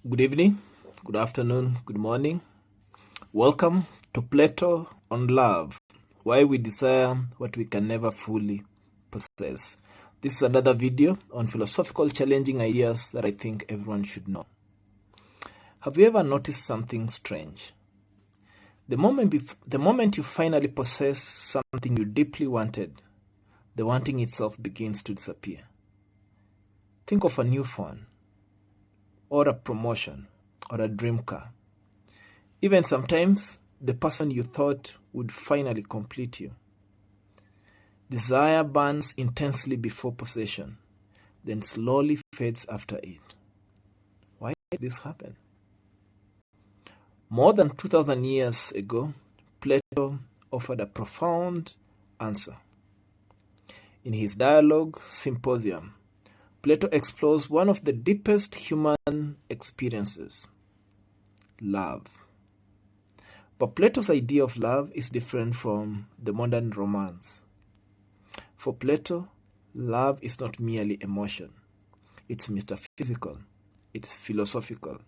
Good evening, good afternoon, good morning. Welcome to Plato on Love, why we desire what we can never fully possess. This is another video on philosophical challenging ideas that I think everyone should know. Have you ever noticed something strange? The moment you finally possess something you deeply wanted, the wanting itself begins to disappear. Think of a new phone, or a promotion, or a dream car. Even sometimes, the person you thought would finally complete you. Desire burns intensely before possession, then slowly fades after it. Why did this happen? More than 2,000 years ago, Plato offered a profound answer. In his dialogue Symposium, Plato explores one of the deepest human experiences: love. But Plato's idea of love is different from the modern romance. For Plato, love is not merely emotion. It's metaphysical. It's philosophical.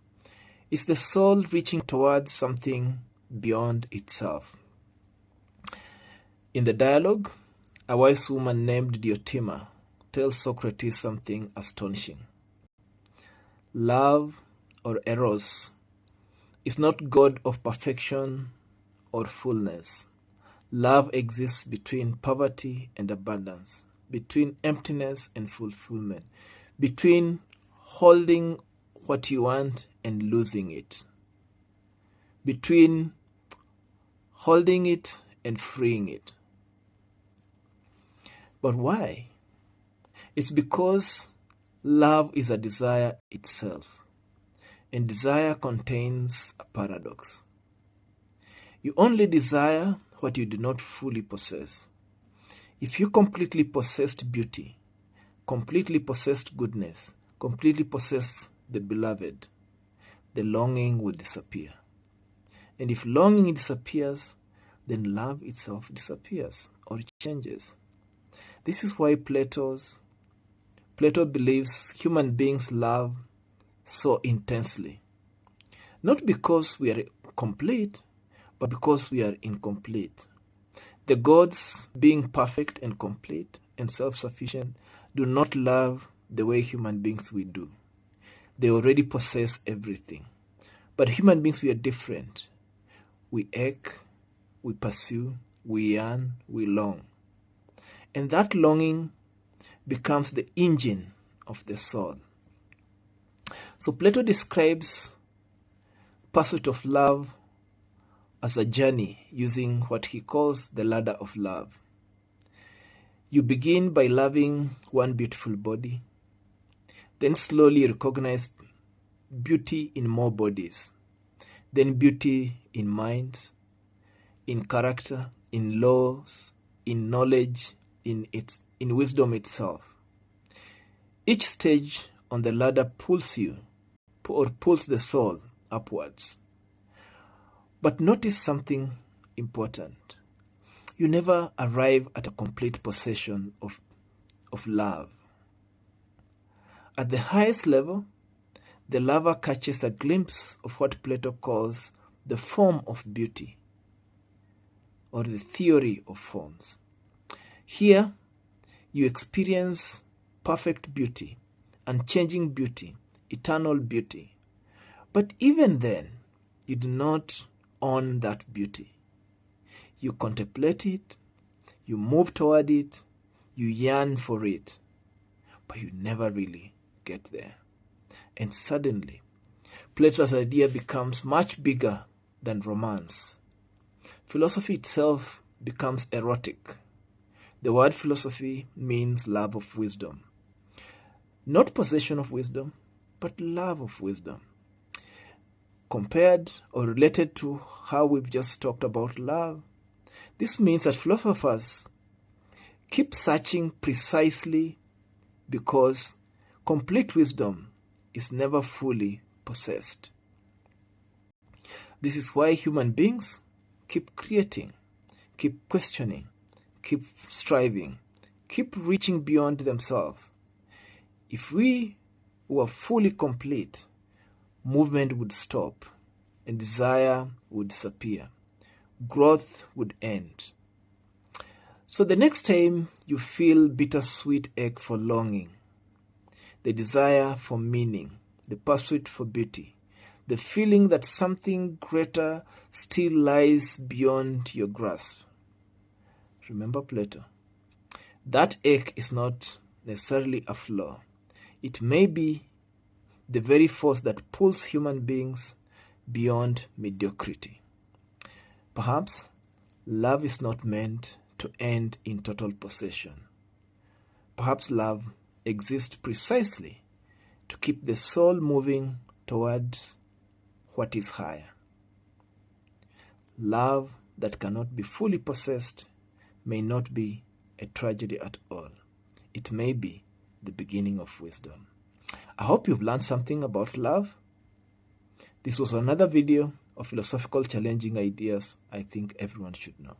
It's the soul reaching towards something beyond itself. In the dialogue, a wise woman named Diotima tells Socrates something astonishing. Love, or eros, is not God of perfection or fullness. Love exists between poverty and abundance, between emptiness and fulfillment, between holding what you want and losing it, between holding it and freeing it. But why? It's because love is a desire itself, and desire contains a paradox. You only desire what you do not fully possess. If you completely possessed beauty, completely possessed goodness, completely possessed the beloved, the longing will disappear. And if longing disappears, then love itself disappears or changes. This is why Plato believes human beings love so intensely. Not because we are complete, but because we are incomplete. The gods, being perfect and complete and self-sufficient, do not love the way human beings we do. They already possess everything. But human beings, we are different. We ache, we pursue, we yearn, we long. And that longing becomes the engine of the soul. So Plato describes pursuit of love as a journey using what he calls the ladder of love. You begin by loving one beautiful body, then slowly recognize beauty in more bodies, then beauty in minds, in character, in laws, in knowledge, in wisdom itself. Each stage on the ladder pulls you, or pulls the soul upwards. But notice something important. You never arrive at a complete possession of love. At the highest level, the lover catches a glimpse of what Plato calls the form of beauty, or the theory of forms. Here, you experience perfect beauty, unchanging beauty, eternal beauty. But even then, you do not own that beauty. You contemplate it, you move toward it, you yearn for it, but you never really get there. And suddenly, Plato's idea becomes much bigger than romance. Philosophy itself becomes erotic. The word philosophy means love of wisdom. Not possession of wisdom, but love of wisdom. Compared or related to how we've just talked about love, this means that philosophers keep searching precisely because complete wisdom is never fully possessed. This is why human beings keep creating, keep questioning, keep striving, keep reaching beyond themselves. If we were fully complete, movement would stop, and desire would disappear. Growth would end. So the next time you feel bittersweet ache for longing, the desire for meaning, the pursuit for beauty, the feeling that something greater still lies beyond your grasp, remember Plato. That ache is not necessarily a flaw. It may be the very force that pulls human beings beyond mediocrity. Perhaps love is not meant to end in total possession. Perhaps love exists precisely to keep the soul moving towards what is higher. Love that cannot be fully possessed may not be a tragedy at all. It may be the beginning of wisdom. I hope you've learned something about love. This was another video of philosophical challenging ideas I think everyone should know.